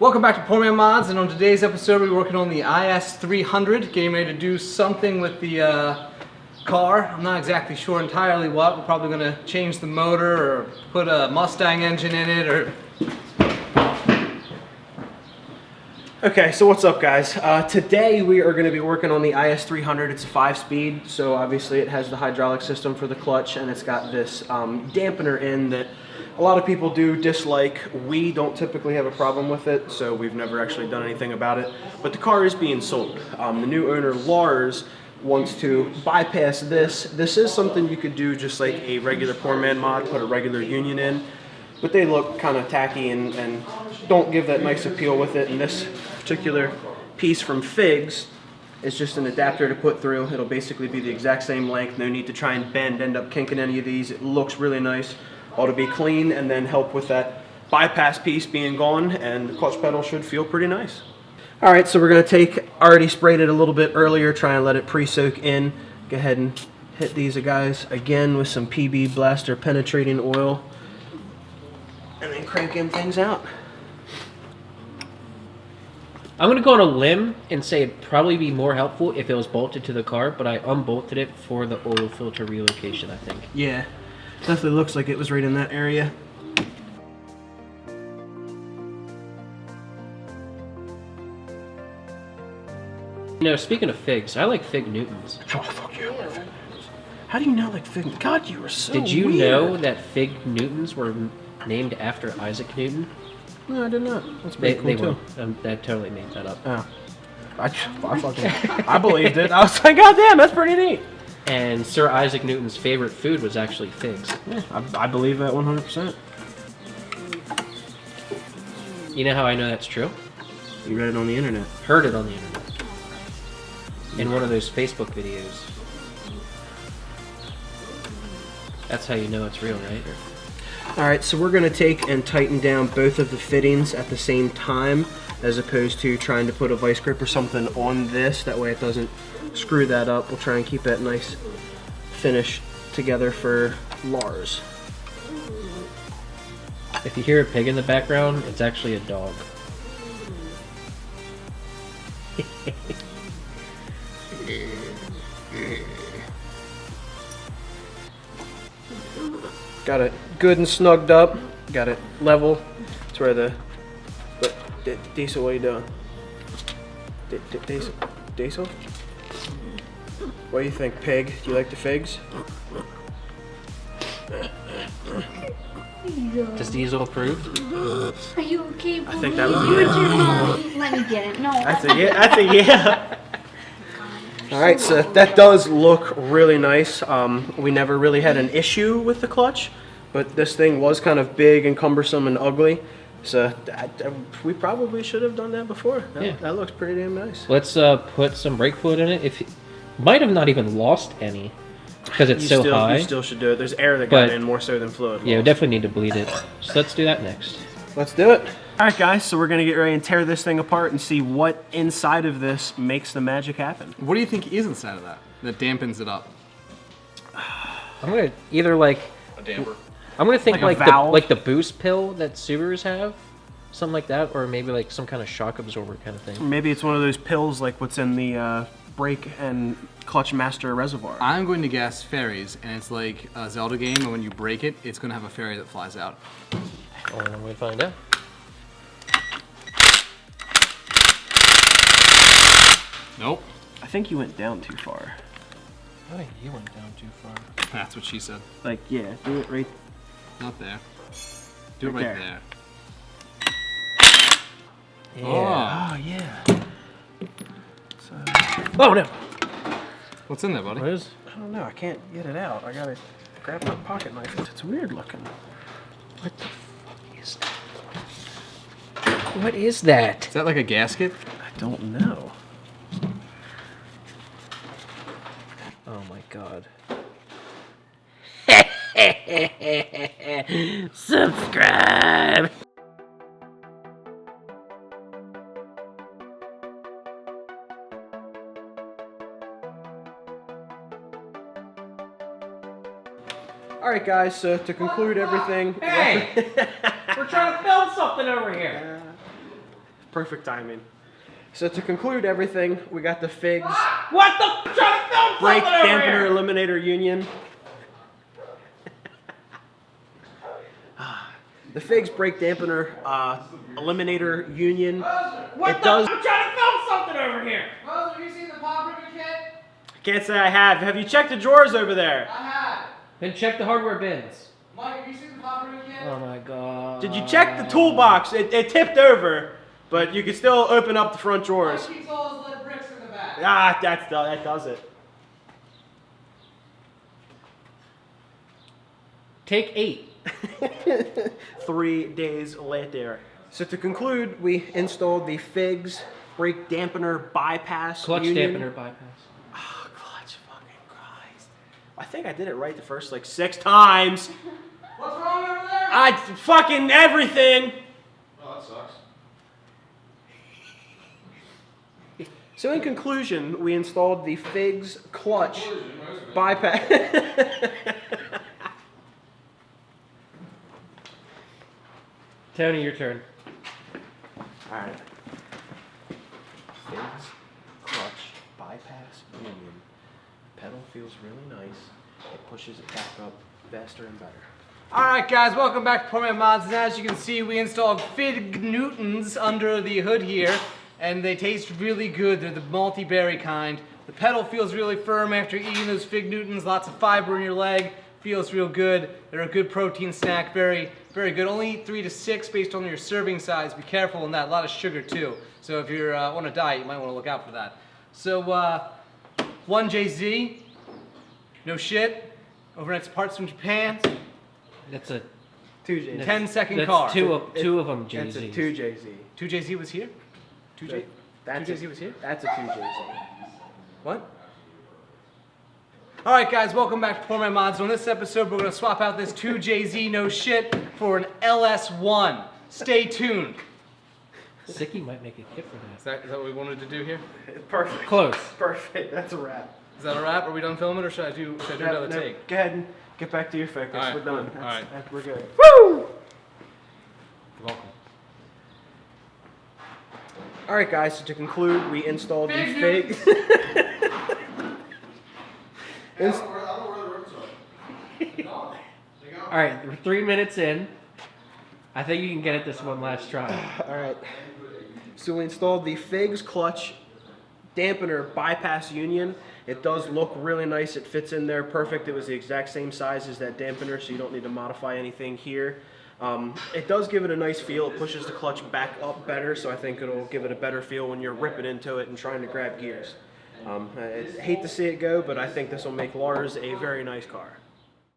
Welcome back to Poor Man Mods, and on today's episode we're working on the IS300, getting ready to do something with the car. I'm not exactly sure entirely what. We're probably going to change the motor or put a Mustang engine in it or... Okay, so what's up guys? Today we are going to be working on the IS300. It's a 5-speed, so obviously it has the hydraulic system for the clutch, and it's got this dampener in that a lot of people do dislike. We don't typically have a problem with it, so we've never actually done anything about it. But the car is being sold. The new owner, Lars, wants to bypass this. This is something you could do just like a regular Poor Man mod, put a regular union in, but they look kind of tacky and don't give that nice appeal with it. And this particular piece from Figs is just an adapter to put through. It'll basically be the exact same length. No need to try and end up kinking any of these. It looks really nice. Ought to be clean and then help with that bypass piece being gone, and the clutch pedal should feel pretty nice. All right, so we're gonna take, already sprayed it a little bit earlier, try and let it pre-soak in. Go ahead and hit these guys again with some PB Blaster penetrating oil, and then cranking things out. I'm going to go on a limb and say it'd probably be more helpful if it was bolted to the car, but I unbolted it for the oil filter relocation, I think. Yeah, definitely looks like it was right in that area. You know, speaking of figs, I like fig Newtons. Oh, fuck yeah. How do you not like Fig? God, you are so Did you weird. know that fig Newtons were named after Isaac Newton? No, I did not. That's pretty cool too. Were. I totally made that up. Oh. I believed it. I was like, God damn, that's pretty neat. And Sir Isaac Newton's favorite food was actually figs. Yeah, I believe that 100%. You know how I know that's true? You read it on the internet. Heard it on the internet. In one of those Facebook videos. That's how you know it's real, right? Alright, so we're going to take and tighten down both of the fittings at the same time, as opposed to trying to put a vice grip or something on this. That way it doesn't screw that up. We'll try and keep that nice finish together for Lars. If you hear a pig in the background, it's actually a dog. Got it good and snugged up. Got it level. That's where the Diesel, what are you doing? Diesel? What do you think, Pig? Do you like the figs? Does Diesel approve? Are you okay, Booby? I think that was You a and your mom. Let me get it. No. That's a yeah. That's a yeah. All right, so that does look really nice. We never really had an issue with the clutch, but this thing was kind of big and cumbersome and ugly. So we probably should have done that before. That looks pretty damn nice. Let's put some brake fluid in it. Might have not even lost any because it's so high. You still should do it. There's air that got in more so than fluid. Yeah, we definitely need to bleed it. So let's do that next. Let's do it. All right, guys, so we're going to get ready and tear this thing apart and see what inside of this makes the magic happen. What do you think is inside of that dampens it up? I'm going to either like... A damper? I'm going to think Like a like valve? the boost pill that Subarus have. Something like that, or maybe like some kind of shock absorber kind of thing. Maybe it's one of those pills like what's in the brake and clutch master reservoir. I'm going to guess fairies, and it's like a Zelda game, and when you break it, it's going to have a fairy that flies out. Oh, I'm going to find out. Nope. I think you went down too far. I think you went down too far. That's what she said. Like, yeah, do it right. Not there. Do it right there. Yeah. Oh, yeah. Oh no! What's in there, buddy? What is? I don't know. I can't get it out. I gotta grab my pocket knife. It's weird looking. What the fuck is that? What is that? Is that like a gasket? I don't know. Oh my god. Subscribe! Alright guys, so to conclude everything... Hey! We're trying to film something over here! Perfect timing. So to conclude everything, we got the Figs What the? I'm trying to film brake something over dampener here. eliminator union. The Figs brake dampener eliminator union. What It the? does. I'm trying to film something over here. Moser, have you seen the pop ribbon kit? Can't say I have. Have you checked the drawers over there? I have. Then check the hardware bins. Mike, have you seen the pop ribbon kit? Oh my god. Did you check the toolbox? It tipped over, but you can still open up the front drawers. Mike keeps all his lead bricks in the back. Ah, that does it. Take 8. 3 days later. So to conclude, we installed the Figs brake dampener bypass Clutch union. dampener bypass. Oh, clutch fucking Christ. I think I did it right the first like 6 times. What's wrong over there? I fucking everything. Oh, that sucks. So in conclusion, we installed the Figs clutch bypass. Tony, your turn. Alright. Figs clutch bypass union. Pedal feels really nice. It pushes it back up faster and better. Alright guys, welcome back to Poor Man Mods, and as you can see we installed Fig Newtons under the hood here, and they taste really good. They're the multi-berry kind. The pedal feels really firm after eating those Fig Newtons, lots of fiber in your leg, feels real good. They're a good protein snack, very good. Only 3 to 6 based on your serving size. Be careful in that, a lot of sugar too. So if you're on a diet, you might want to look out for that. So 1JZ, no shit, overnight parts from Japan. That's a 2JZ. 10-second that's car. two of them, That's a JZ. 2JZ. 2JZ was here? 2J? That's 2JZ was here? That's a 2JZ. What? Alright guys, welcome back to Poor Man Mods. So in this episode we're going to swap out this 2JZ no shit for an LS1. Stay tuned. Sicky might make a kit for that. Is that what we wanted to do here? Perfect. Close. Perfect. That's a wrap. Is that a wrap? Are we done filming or should I do another No, take? Go ahead and get back to your focus. Alright, We're done. cool. Alright. We're good. Woo! You're welcome. Alright guys, so to conclude, we installed the Fig Figs. All right, we're 3 minutes in. I think you can get it this one last try. Alright. So we installed the Figs clutch dampener bypass union. It does look really nice. It fits in there perfect. It was the exact same size as that dampener, so you don't need to modify anything here. It does give it a nice feel. It pushes the clutch back up better, so I think it'll give it a better feel when you're ripping into it and trying to grab gears. I hate to see it go, but I think this will make Lars a very nice car.